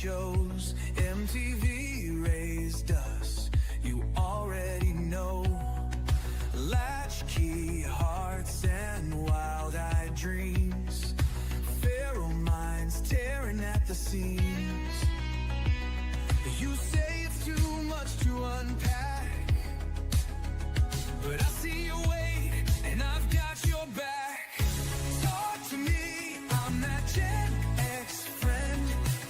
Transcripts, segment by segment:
shows. MTV raised us, you already know. Latchkey hearts and wild-eyed dreams, feral minds tearing at the seams. You say it's too much to unpack, but I see your weight and I've got your back. Talk to me, I'm that Gen X friend.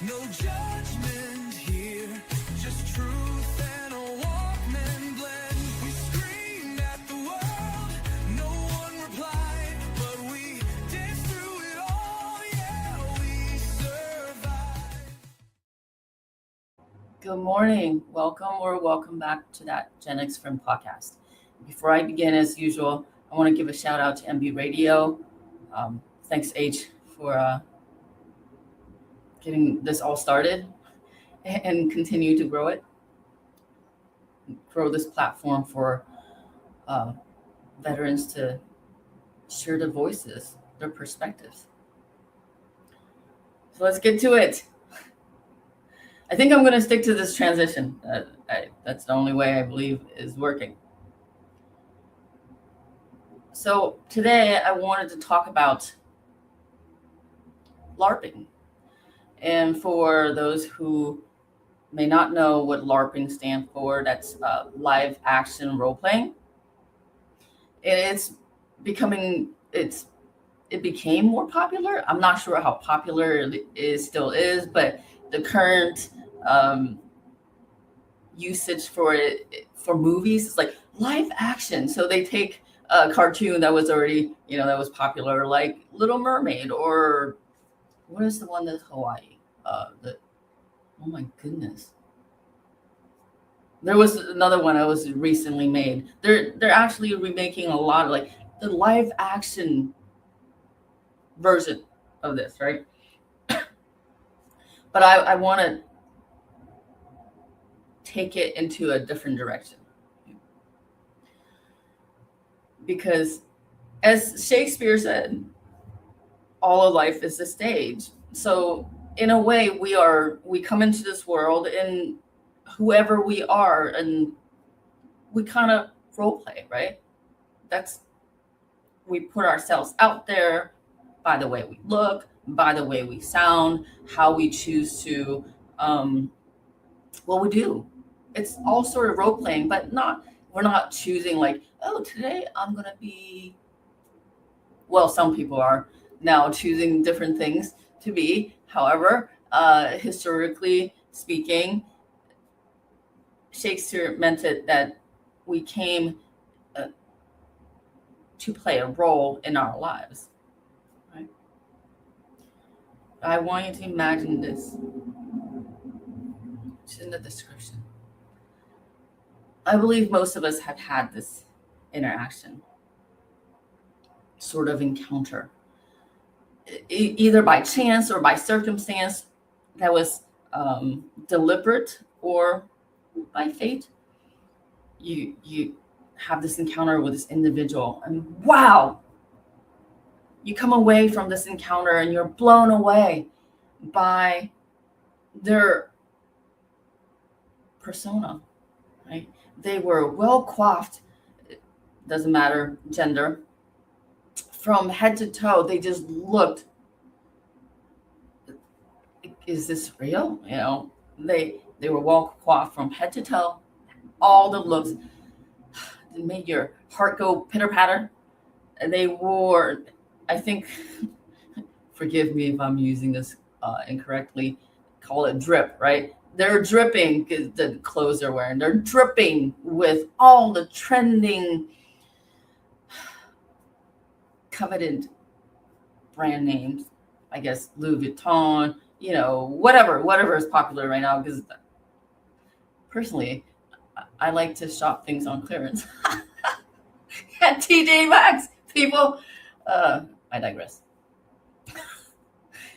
No judgment here, just truth and a Walkman blend. We screamed at the world, no one replied, but we danced through it all, yeah, we survived. Good morning. Welcome back to that Gen X Friend podcast. Before I begin, as usual, I want to give a shout out to MB Radio. Thanks, H, for getting this all started and continue to grow it. Grow this platform for veterans to share their voices, their perspectives. So let's get to it. I think I'm going to stick to this transition. That's the only way I believe is working. So today I wanted to talk about LARPing. And for those who may not know what LARPing stands for, that's live action role playing. It became more popular. I'm not sure how popular it still is, but the current usage for it for movies is like live action. So they take a cartoon that was already, that was popular, like Little Mermaid, or what is the one that's Hawaii? Oh my goodness. There was another one that was recently made. They're actually remaking a lot of like the live action version of this, right? But I want to take it into a different direction. Because as Shakespeare said, all of life is a stage. So in a way, we come into this world and whoever we are, and we kind of role play, right? We put ourselves out there by the way we look, by the way we sound, how we choose to, what we do. It's all sort of role playing, but we're not choosing like, oh, today I'm going to be, well, some people are now choosing different things to be. However, historically speaking, Shakespeare meant it that we came to play a role in our lives. Right? I want you to imagine this. It's in the description. I believe most of us have had this interaction, sort of encounter, either by chance or by circumstance that was deliberate or by fate. You have this encounter with this individual, and wow, you come away from this encounter and you're blown away by their persona, right? They were well-quaffed, doesn't matter gender, from head to toe. They just looked, is this real? They were well-quaffed from head to toe. All the looks, it made your heart go pitter-patter. And they wore, I think, forgive me if I'm using this incorrectly, call it drip, right? They're dripping, the clothes they're wearing. They're dripping with all the trending, coveted brand names. I guess Louis Vuitton, whatever is popular right now. Because personally, I like to shop things on clearance at TJ Maxx. People, I digress.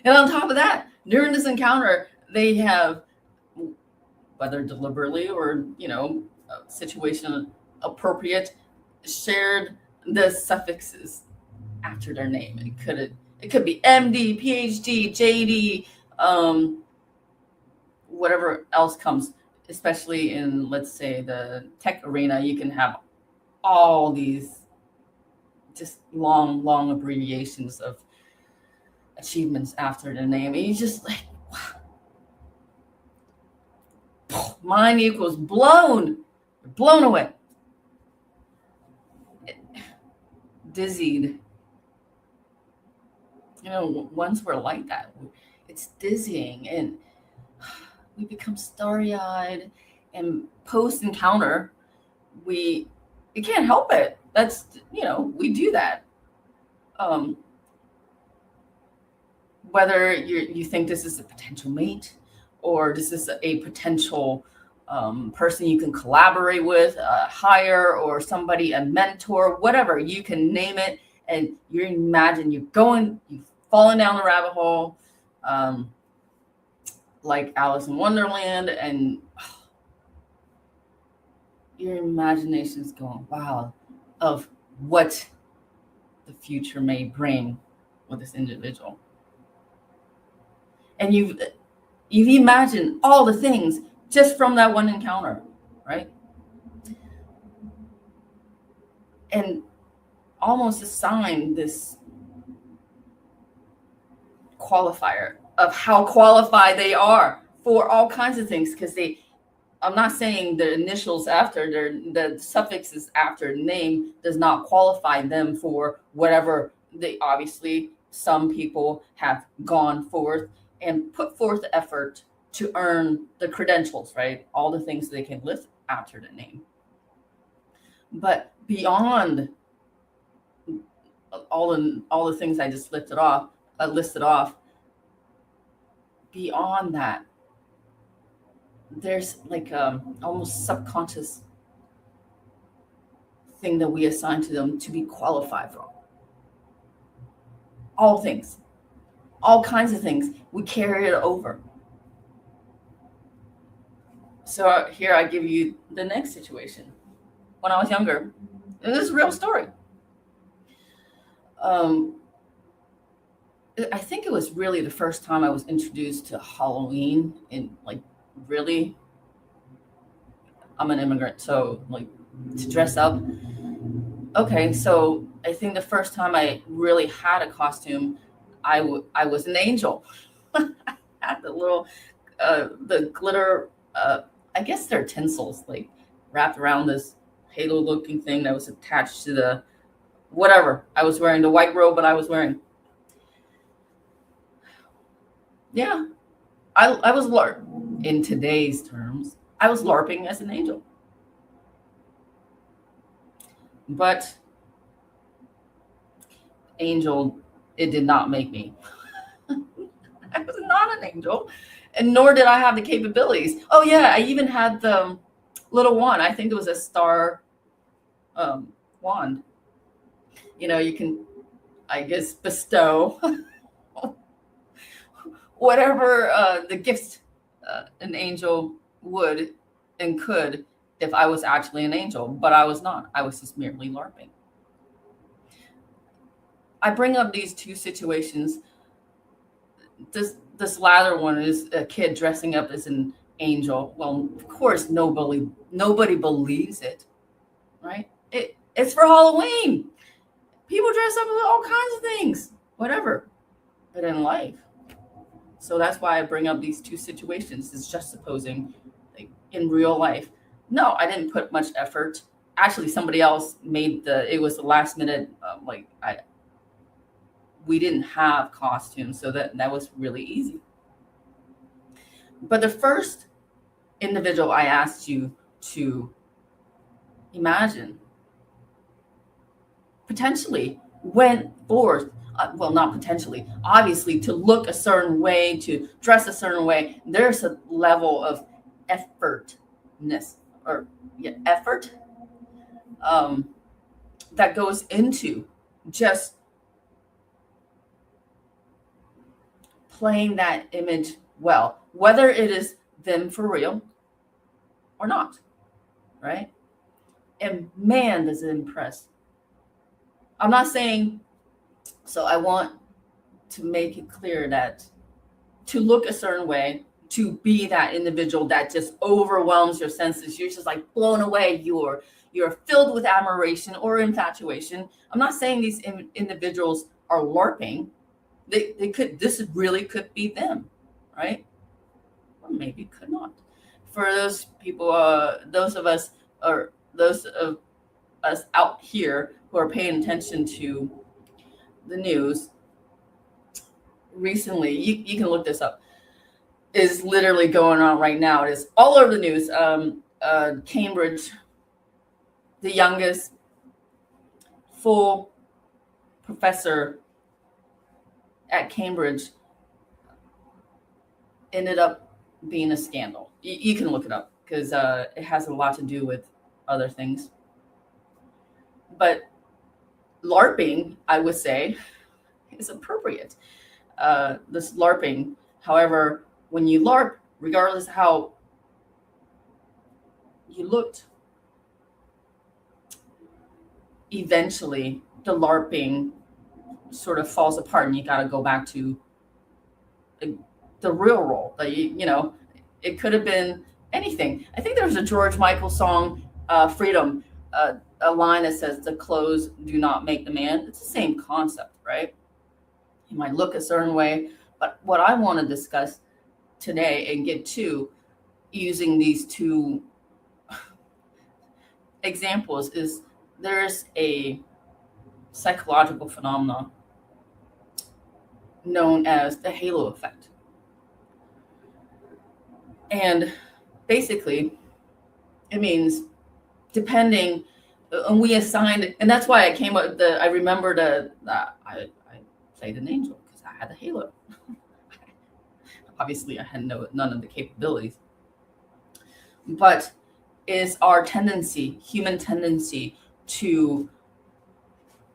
And on top of that, during this encounter, they have, whether deliberately or, situation appropriate, shared the suffixes after their name. It could be MD, PhD, JD, whatever else comes, especially in, let's say, the tech arena, you can have all these just long abbreviations of achievements after the name. And you just like, wow. Mine equals blown away, dizzied. Once we're like that, it's dizzying, and we become starry-eyed. And post encounter, we can't help it. That's, we do that. Whether you think this is a potential mate, or this is a potential person you can collaborate with, hire, or somebody, a mentor, whatever, you can name it. And you imagine you've fallen down the rabbit hole, like Alice in Wonderland, and your imagination's going wild of what the future may bring with this individual. And you've imagined all the things just from that one encounter, right? And almost assign this qualifier of how qualified they are for all kinds of things, because I'm not saying the initials after the suffixes after name does not qualify them for whatever obviously some people have gone forth and put forth the effort to earn the credentials, right? All the things they can list after the name. But beyond all the things I just listed off, beyond that, there's like almost subconscious thing that we assign to them to be qualified for. All things, all kinds of things, we carry it over. So here I give you the next situation. When I was younger, and this is a real story. I think it was really the first time I was introduced to Halloween, and like, really, I'm an immigrant, so like, to dress up. Okay, so I think the first time I really had a costume, I was an angel. I had the little, the glitter, I guess they're tinsels, like wrapped around this halo-looking thing that was attached to the whatever I was wearing, the white robe that I was wearing. Yeah, I was in today's terms, I was LARPing as an angel. But angel, it did not make me. I was not an angel, and nor did I have the capabilities. Oh yeah, I even had the little wand. I think it was a star wand. You can, I guess, bestow whatever the gifts an angel would and could if I was actually an angel, but I was not. I was just merely LARPing. I bring up these two situations. This latter one is a kid dressing up as an angel. Well, of course, nobody believes it, right? It's for Halloween. People dress up with all kinds of things, whatever. But in life. So that's why I bring up these two situations, is juxtaposing, like, in real life. No, I didn't put much effort. Actually, somebody else made it was the last minute, we didn't have costumes, so that was really easy. But the first individual I asked you to imagine potentially went forth, well, not potentially, obviously, to look a certain way, to dress a certain way. There's a level of effortness, or effort, that goes into just playing that image well, whether it is them for real or not, right? And man, does it impress. I'm not saying, so I want to make it clear that to look a certain way to be that individual that just overwhelms your senses. You're just like blown away. You're filled with admiration or infatuation. I'm not saying these individuals are LARPing. They could, this really could be them, right? Or maybe could not. For those people, those of us out here who are paying attention to the news recently, you can look this up, is literally going on right now. It is all over the news. Cambridge, the youngest full professor at Cambridge, ended up being a scandal. You can look it up because it has a lot to do with other things. But LARPing, I would say, is appropriate. This LARPing, however, when you LARP, regardless of how you looked, eventually the LARPing sort of falls apart and you got to go back to the real role. Like, you know, it could have been anything. I think there's a George Michael song, Freedom, a line that says the clothes do not make the man. It's the same concept, right? You might look a certain way, but what I want to discuss today and get to using these two examples is there's a psychological phenomenon known as the halo effect. And basically, it means depending, and we assigned, and that's why I came up with I remembered I played an angel because I had the halo. Obviously, I had none of the capabilities. But is our tendency, human tendency, to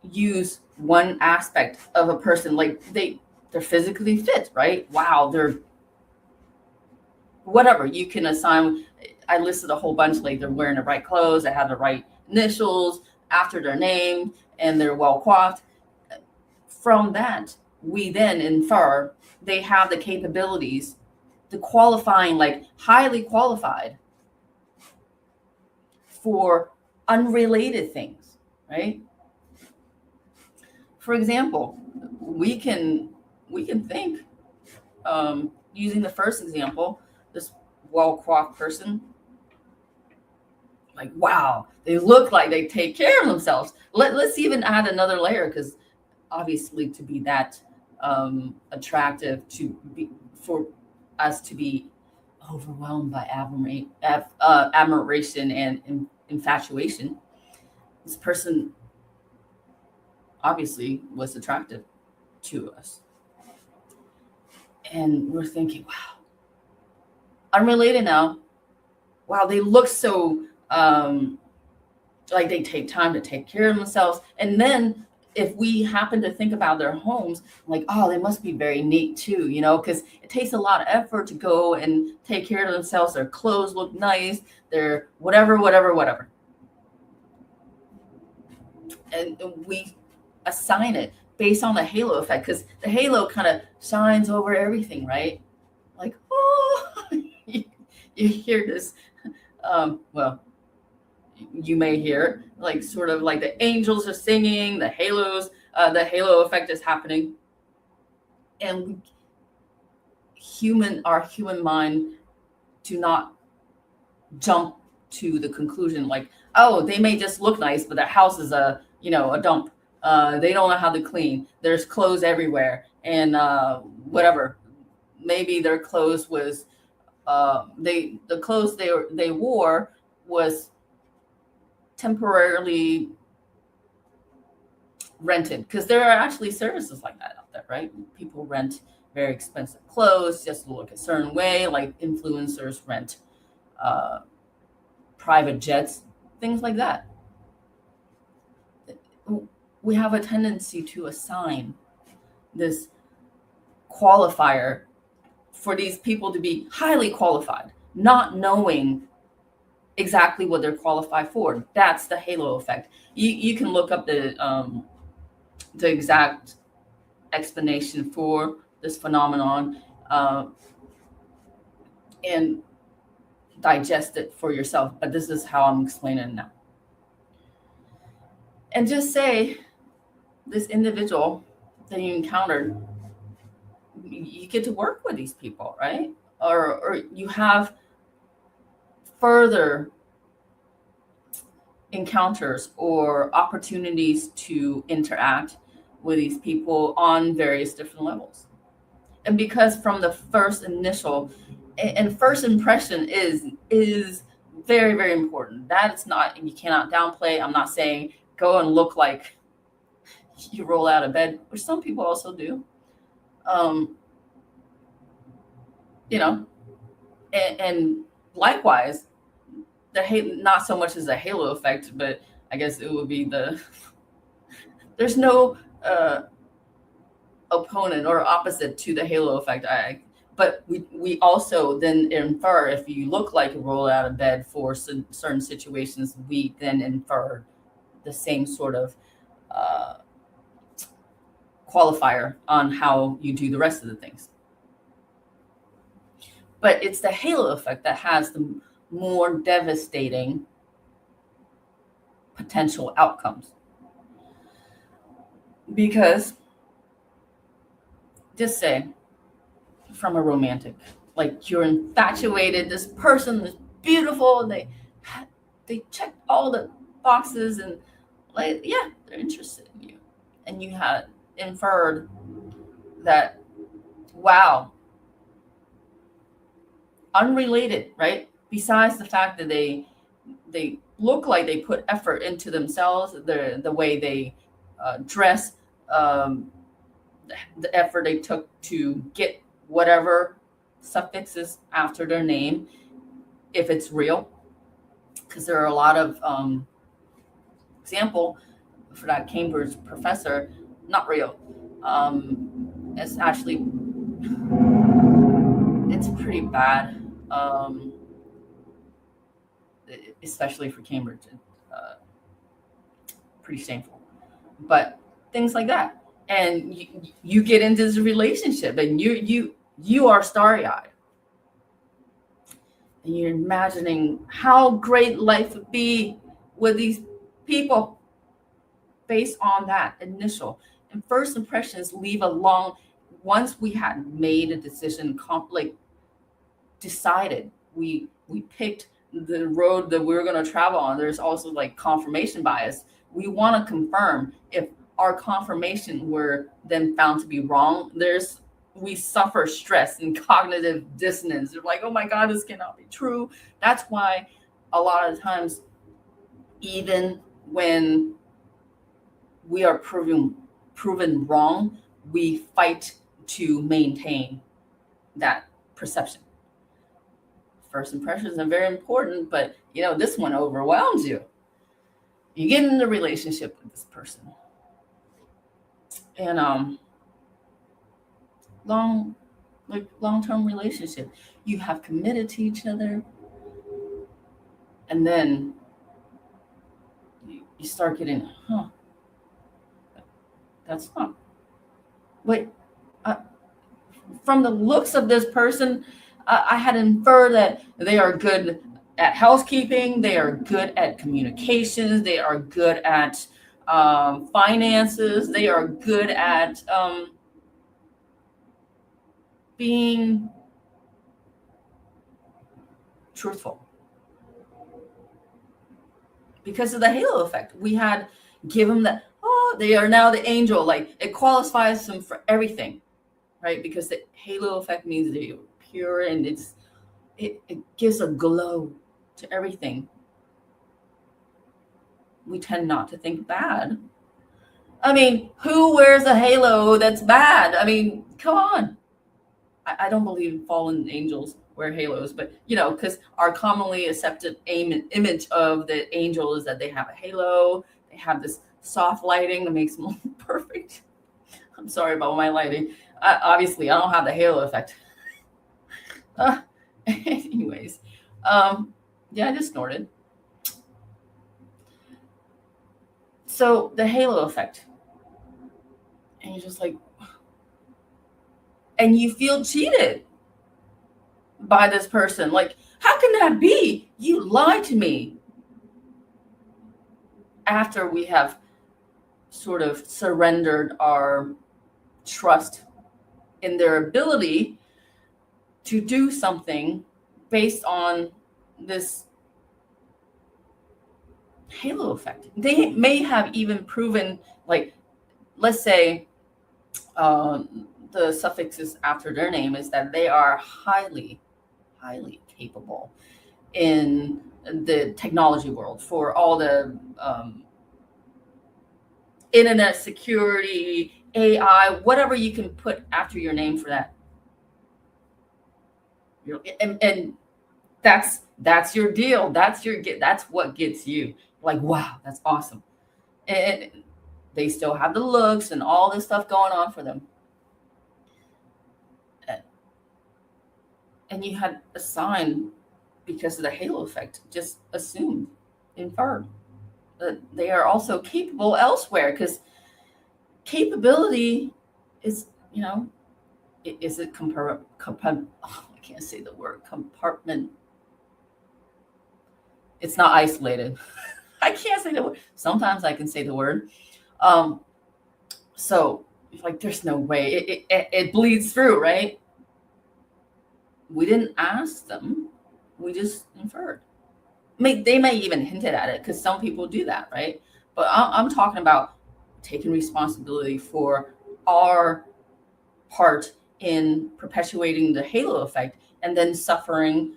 use one aspect of a person, like they're physically fit, right? Wow, they're whatever. You can assign, I listed a whole bunch, like they're wearing the right clothes, they have the right initials after their name, and they're well-quaffed. From that, we then infer they have the capabilities, the qualifying, like highly qualified for unrelated things, right? For example, we can think, using the first example, this well-coiffed person, like, wow, they look like they take care of themselves. Let's even add another layer, because obviously to be that attractive, for us to be overwhelmed by admiration and infatuation, this person obviously was attractive to us. And we're thinking, wow, unrelated now, wow, they look so like they take time to take care of themselves. And then if we happen to think about their homes, like, oh, they must be very neat too, you know, because it takes a lot of effort to go and take care of themselves. Their clothes look nice, their whatever. And we assign it based on the halo effect, because the halo kind of shines over everything, right? Like, oh, you hear this, well, you may hear like sort of like the angels are singing, the halo effect is happening. And our human mind do not jump to the conclusion like, oh, they may just look nice, but their house is a dump. They don't know how to clean. There's clothes everywhere, and whatever. Maybe their clothes was the clothes they wore was temporarily rented, because there are actually services like that out there, right? People rent very expensive clothes just to look a certain way, like influencers rent private jets, things like that. We have a tendency to assign this qualifier for these people to be highly qualified, not knowing exactly what they're qualified for. That's the halo effect. You can look up the exact explanation for this phenomenon. and digest it for yourself. But this is how I'm explaining it now. And just say this individual that you encountered, you get to work with these people, right? Or you have further encounters or opportunities to interact with these people on various different levels. And because from the first initial and first impression is very, very important. That's not, and you cannot downplay. I'm not saying go and look like you roll out of bed, which some people also do. You know, and likewise, not so much as a halo effect, but I guess it would be there's no opponent or opposite to the halo effect. But we also then infer, if you look like you roll out of bed for certain situations, we then infer the same sort of qualifier on how you do the rest of the things. But it's the halo effect that has the more devastating potential outcomes. Because just say, from a romantic, like you're infatuated, this person is beautiful, they checked all the boxes, and like, yeah, they're interested in you, and you had inferred that, wow, unrelated, right? Besides the fact that they look like they put effort into themselves, the way they dress, the effort they took to get whatever suffixes after their name, if it's real, because there are a lot of example for that Cambridge professor, not real. It's actually, it's pretty bad, especially for Cambridge. Pretty shameful, but things like that. And you get into this relationship, and you are starry-eyed, and you're imagining how great life would be with these people based on that initial and first impressions leave a long. Once we had made a decision, like decided, we picked the road that we were going to travel on. There's also like confirmation bias. We want to confirm. If our confirmation were then found to be wrong, we suffer stress and cognitive dissonance. They're like, oh my God, this cannot be true. That's why a lot of times, even when we are proven wrong, we fight to maintain that perception. First impressions are very important, but this one overwhelms you. You get in a relationship with this person, and long-term relationship, you have committed to each other, and then you start getting, that's not, wait, from the looks of this person, I had inferred that they are good at housekeeping, they are good at communications, they are good at finances, they are good at being truthful. Because of the halo effect, we had given that, they are now the angel, like it qualifies them for everything, right? Because the halo effect means they're pure, and it gives a glow to everything. We tend not to think bad. I mean, who wears a halo that's bad? I mean, come on. I don't believe fallen angels wear halos, but because our commonly accepted image of the angel is that they have a halo, they have this soft lighting that makes them look perfect. I'm sorry about my lighting. Obviously, I don't have the halo effect. Anyways, yeah, I just snorted. So the halo effect, and you're just like, and you feel cheated by this person. Like, how can that be? You lied to me. After we have sort of surrendered our trust in their ability to do something based on this halo effect. They may have even proven, like, let's say the suffixes after their name is that they are highly, highly capable in the technology world for all the internet security, AI, whatever you can put after your name for that. And that's your deal. That's what gets you. Like, wow, that's awesome. And they still have the looks and all this stuff going on for them. And you had assigned, because of the halo effect, just assumed, inferred that they are also capable elsewhere, because capability is, is it I can't say the word compartment. It's not isolated. I can't say the word. Sometimes I can say the word. So, like, there's no way it bleeds through, right? We didn't ask them. We just inferred. They may even hinted at it, because some people do that, right? But I'm talking about taking responsibility for our part in perpetuating the halo effect, and then suffering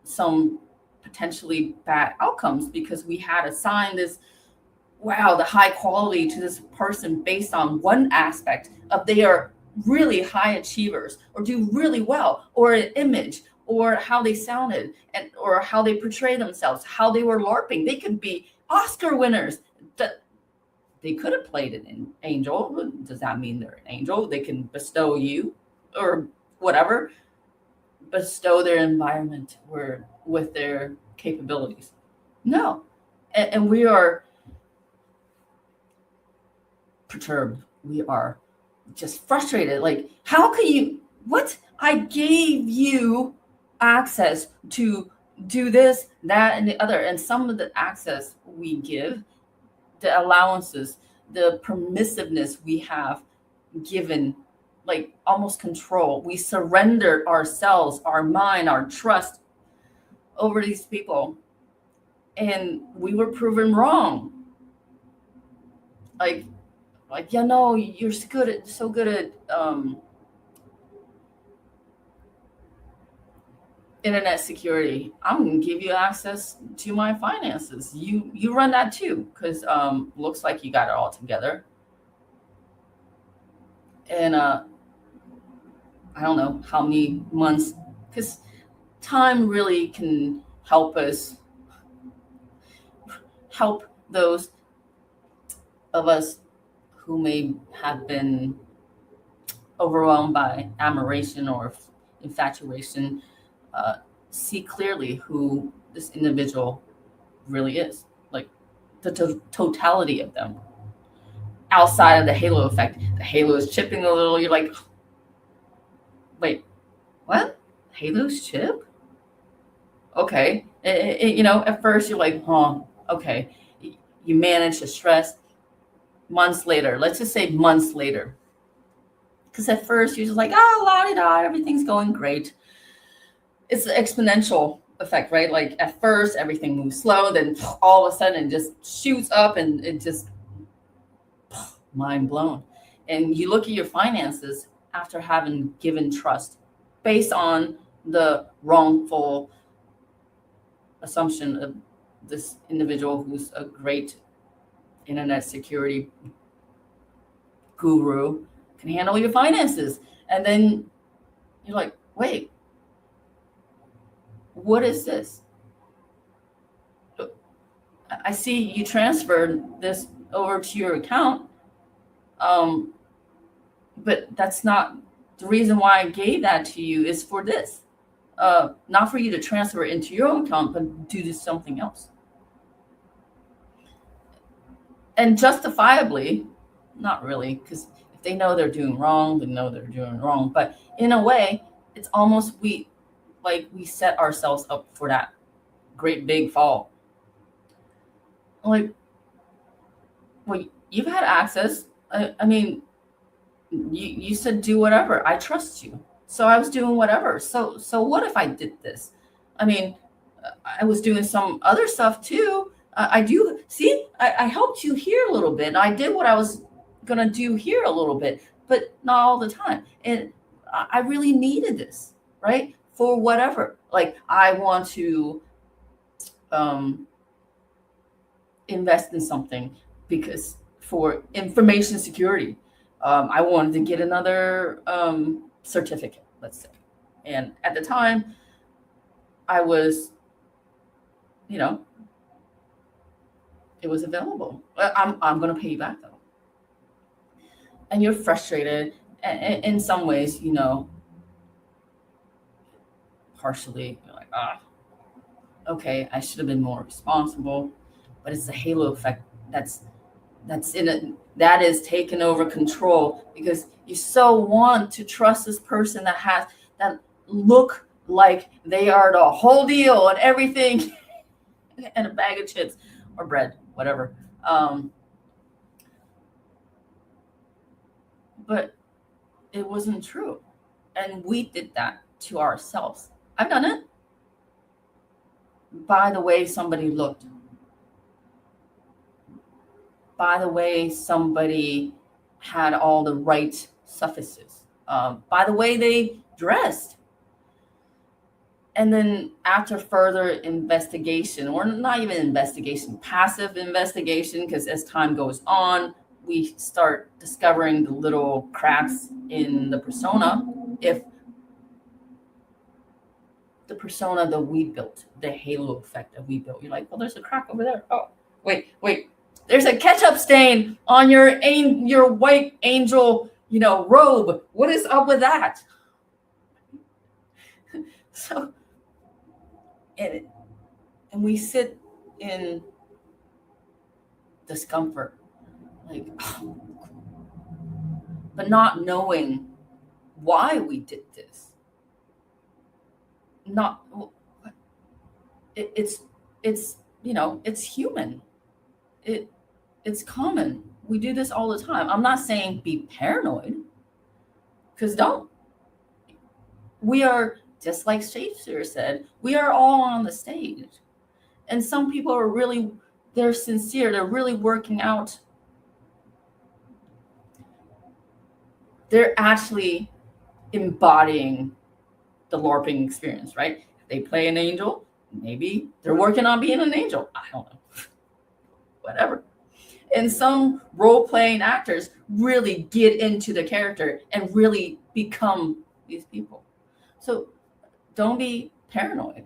some potentially bad outcomes because we had assigned this, wow, the high quality to this person based on one aspect of they are really high achievers, or do really well, or an image, or how they sounded, and or how they portray themselves, how they were LARPing. They could be Oscar winners. They could have played an angel. Does that mean they're an angel? They can bestow you, or whatever, bestow their environment with their capabilities. No. And we are perturbed. We are just frustrated. Like, how can you, what? I gave you access to do this, that, and the other. And some of the access we give, the allowances, the permissiveness we have given, like almost control. We surrendered ourselves, our mind, our trust over these people. And we were proven wrong. Like, you're so good at internet security. I'm gonna give you access to my finances. You run that too, because looks like you got it all together. And I don't know how many months, because time really can help those of us who may have been overwhelmed by admiration or infatuation, see clearly who this individual really is, like the totality of them. Outside of the halo effect, the halo is chipping a little. You're like, wait, what? Halo's chip? Okay. At first you're like, okay. You manage the stress. Months later, let's just say months later, because at first you're just like, la-di-da, everything's going great. It's an exponential effect, right? Like, at first everything moves slow, then all of a sudden it just shoots up, and it just mind blown. And you look at your finances after having given trust based on the wrongful assumption of this individual who's a great internet security guru, can handle your finances. And then you're like, wait, what is this? I see you transferred this over to your account, but that's not the reason why I gave that to you. Is for this, not for you to transfer it into your own account, but do something else. And justifiably, not really, because if they know they're doing wrong, they know they're doing wrong. But in a way, it's almost like we set ourselves up for that great big fall. Like, well, you've had access. I mean, you said do whatever. I trust you. So I was doing whatever. So what if I did this? I mean, I was doing some other stuff too. I do see. I helped you here a little bit. I did what I was gonna do here a little bit, but not all the time. And I really needed this, right? For whatever. Like I want to invest in something because for information security, I wanted to get another certificate, let's say. And at the time, I was, you know, it was available. I'm going to pay you back though. And you're frustrated. And in some ways, you know, partially, you're like, okay, I should have been more responsible. But it's the halo effect that's in it, that is taking over control because you so want to trust this person that look like they are the whole deal and everything and a bag of chips or bread, whatever. But it wasn't true. And we did that to ourselves. I've done it by the way somebody looked, by the way somebody had all the right suffixes, by the way they dressed. And then after further investigation, or not even investigation, passive investigation, because as time goes on, we start discovering the little cracks in the persona. If the persona that we built, the halo effect that we built, you're like, well, there's a crack over there. Oh, wait. There's a ketchup stain on your white angel, robe. What is up with that? So, and we sit in discomfort, like, but not knowing why we did this. It's human. It's common. We do this all the time. I'm not saying be paranoid, because don't. We are, just like Shakespeare said, we are all on the stage. And some people are really, they're sincere. They're really working out. They're actually embodying the LARPing experience, right? They play an angel. Maybe they're working on being an angel. I don't know. Whatever. And some role-playing actors really get into the character and really become these people. So don't be paranoid.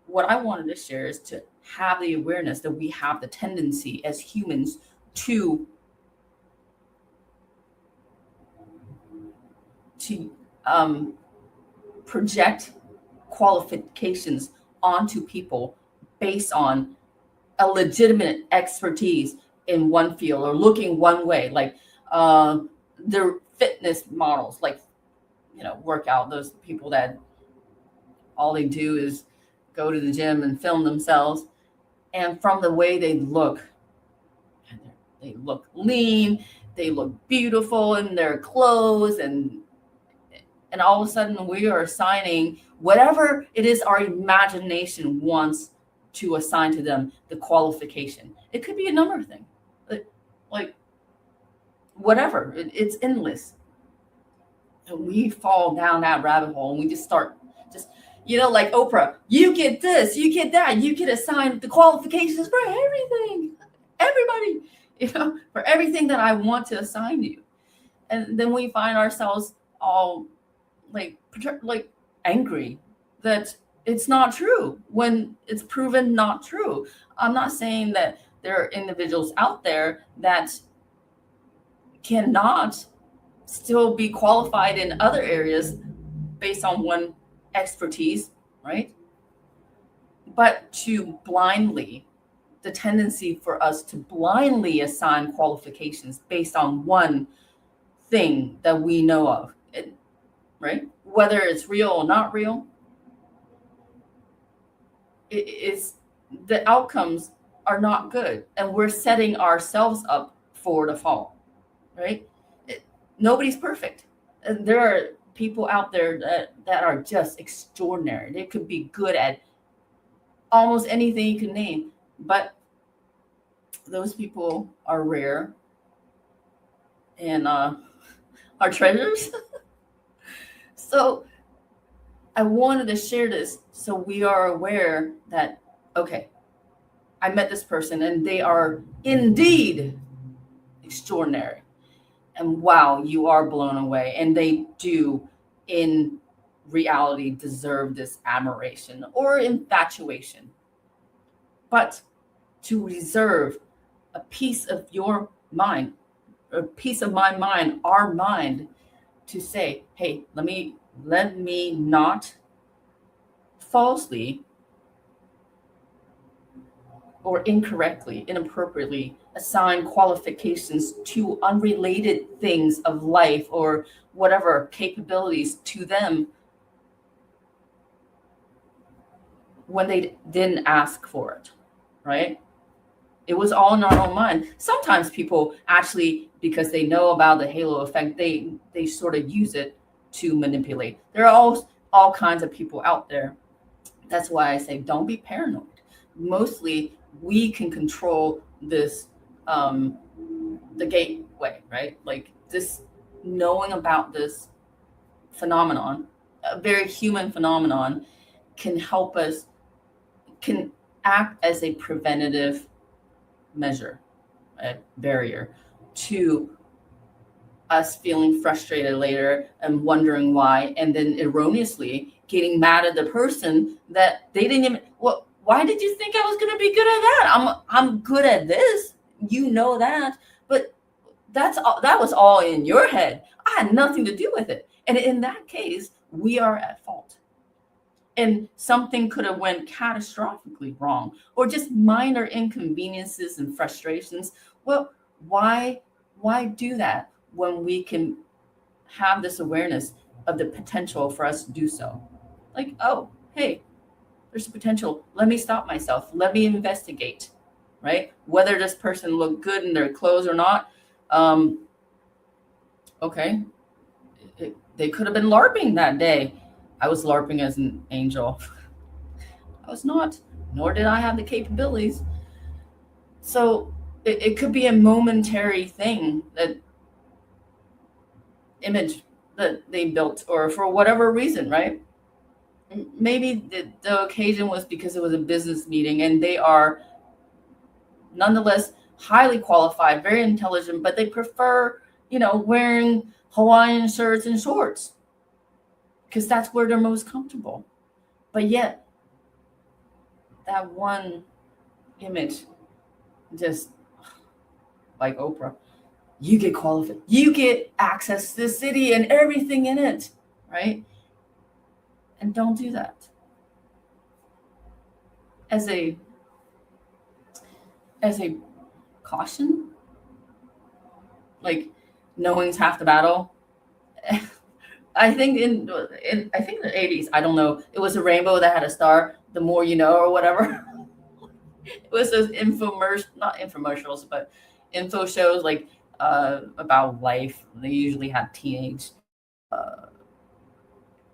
What I wanted to share is to have the awareness that we have the tendency as humans to project qualifications onto people based on a legitimate expertise in one field or looking one way, like their fitness models, like, workout, those people that all they do is go to the gym and film themselves. And from the way they look lean, they look beautiful in their clothes, and all of a sudden we are assigning whatever it is our imagination wants to assign to them the qualification. It could be a number of things, like whatever. It's endless. And we fall down that rabbit hole and we just start like Oprah, you get this, you get that, you get assigned the qualifications for everybody, for everything that I want to assign you. And then we find ourselves all like angry that it's not true when it's proven not true. I'm not saying that there are individuals out there that cannot still be qualified in other areas based on one expertise, right? But the tendency for us to blindly assign qualifications based on one thing that we know of, right? Whether it's real or not real, is the outcomes are not good, and we're setting ourselves up for the fall, right? Nobody's perfect. And there are people out there that are just extraordinary. They could be good at almost anything you can name, but those people are rare and are treasures. So I wanted to share this so we are aware that, okay, I met this person and they are indeed extraordinary. And wow, you are blown away. And they do, in reality, deserve this admiration or infatuation. But to reserve a piece of your mind, a piece of my mind, our mind, to say, hey, let me not falsely or incorrectly, inappropriately assign qualifications to unrelated things of life or whatever capabilities to them when they didn't ask for it, right? It was all in our own mind. Sometimes people actually, because they know about the halo effect, they sort of use it to manipulate. There are all kinds of people out there. That's why I say don't be paranoid. Mostly we can control this, the gateway, right? Like this, knowing about this phenomenon, a very human phenomenon, can help us, can act as a preventative measure, a barrier to us feeling frustrated later and wondering why, and then erroneously getting mad at the person that they didn't even, well, why did you think I was going to be good at that? I'm good at this, you know that, but that was all in your head. I had nothing to do with it. And in that case, we are at fault. And something could have went catastrophically wrong, or just minor inconveniences and frustrations. Well, why do that when we can have this awareness of the potential for us to do so? Like, oh, hey, there's a potential. Let me stop myself. Let me investigate, right? Whether this person looked good in their clothes or not. Okay, they could have been LARPing that day. I was LARPing as an angel. I was not, nor did I have the capabilities. So it could be a momentary thing, that image that they built, or for whatever reason, right? Maybe the occasion was because it was a business meeting and they are nonetheless highly qualified, very intelligent, but they prefer, wearing Hawaiian shirts and shorts because that's where they're most comfortable. But yet, that one image, just like Oprah, you get qualified, you get access to the city and everything in it, right? And don't do that. As a caution, like knowing's half the battle. I think in I think the 80s, I don't know, it was a rainbow that had a star, the more you know, or whatever. It was those not infomercials, but info shows, like about life. They usually had teenage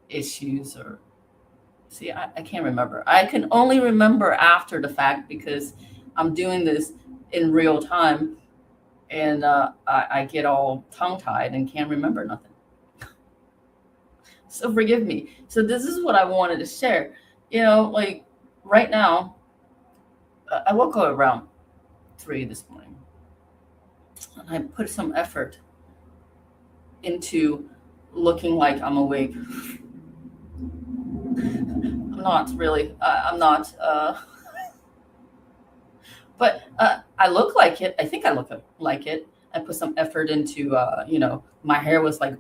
issues, or see, I can't remember. I can only remember after the fact because I'm doing this in real time, and I get all tongue-tied and can't remember nothing. So forgive me. So this is what I wanted to share. Like right now, I woke up around 3 this morning, and I put some effort into looking like I'm awake. I'm not really. I'm not. But I look like it. I think I look like it. I put some effort into, my hair was like,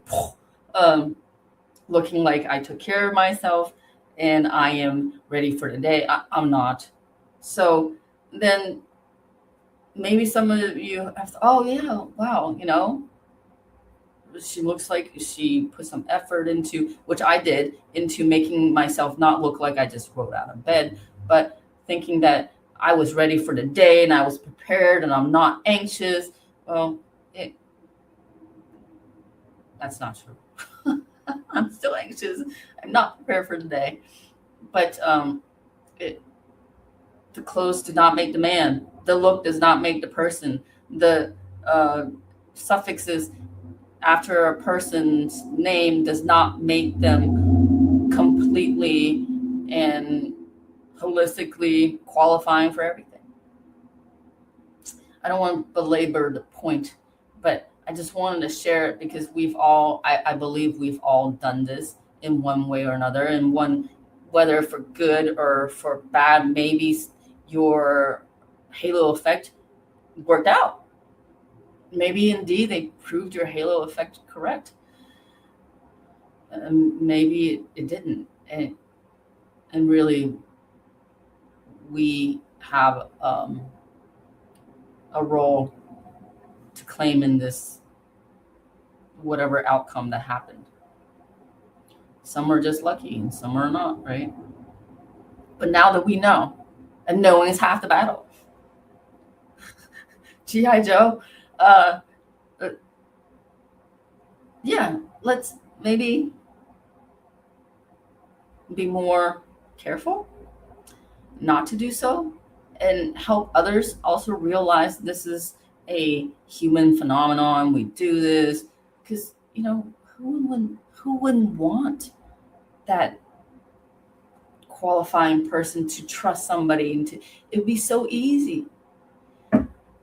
looking like I took care of myself and I am ready for the day. I'm not. So then maybe some of you have to, oh yeah, wow, she looks like she put some effort into, which I did, into making myself not look like I just rolled out of bed, but thinking that I was ready for the day and I was prepared and I'm not anxious. Well, that's not true. I'm still anxious. I'm not prepared for the day. But the clothes do not make the man. The look does not make the person. The suffixes after a person's name does not make them completely and holistically qualifying for everything. I don't want to belabor the point, but I just wanted to share it because I believe we've all done this in one way or another, and whether for good or for bad, maybe your halo effect worked out. Maybe indeed they proved your halo effect correct. Maybe it didn't. And really, we have a role to claim in this, whatever outcome that happened. Some are just lucky and some are not, right? But now that we know, and knowing is half the battle. G.I. Joe, yeah, let's maybe be more careful not to do so, and help others also realize this is a human phenomenon. We do this because, who wouldn't want that qualifying person to trust somebody, and it'd be so easy.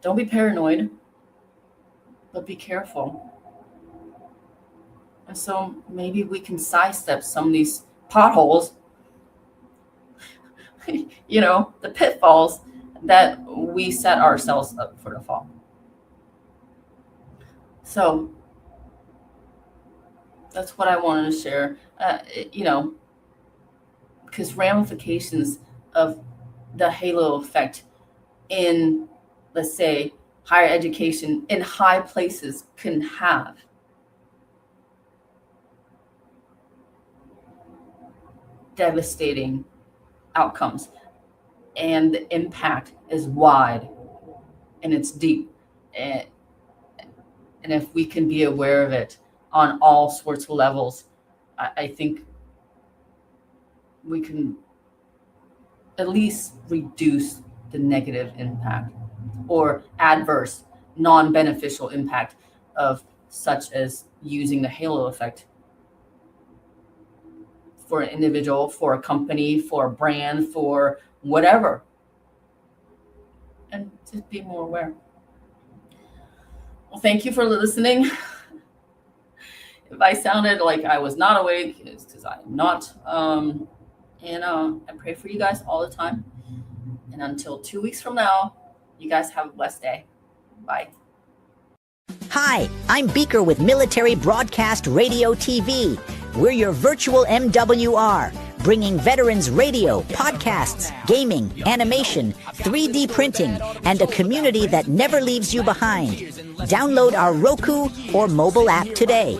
Don't be paranoid, but be careful. And so maybe we can sidestep some of these potholes, the pitfalls that we set ourselves up for the fall. So that's what I wanted to share, because ramifications of the halo effect in, let's say, higher education in high places can have devastating outcomes, and the impact is wide and it's deep, and if we can be aware of it on all sorts of levels, I think we can at least reduce the negative impact or adverse, non-beneficial impact of such as using the halo effect for an individual, for a company, for a brand, for whatever. And just be more aware. Well, thank you for listening. If I sounded like I was not awake, it's because I'm not. And I pray for you guys all the time. And until 2 weeks from now, you guys have a blessed day. Bye. Hi, I'm Beaker with Military Broadcast Radio TV. We're your virtual MWR, bringing veterans radio, podcasts, gaming, animation, 3D printing, and a community that never leaves you behind. Download our Roku or mobile app today.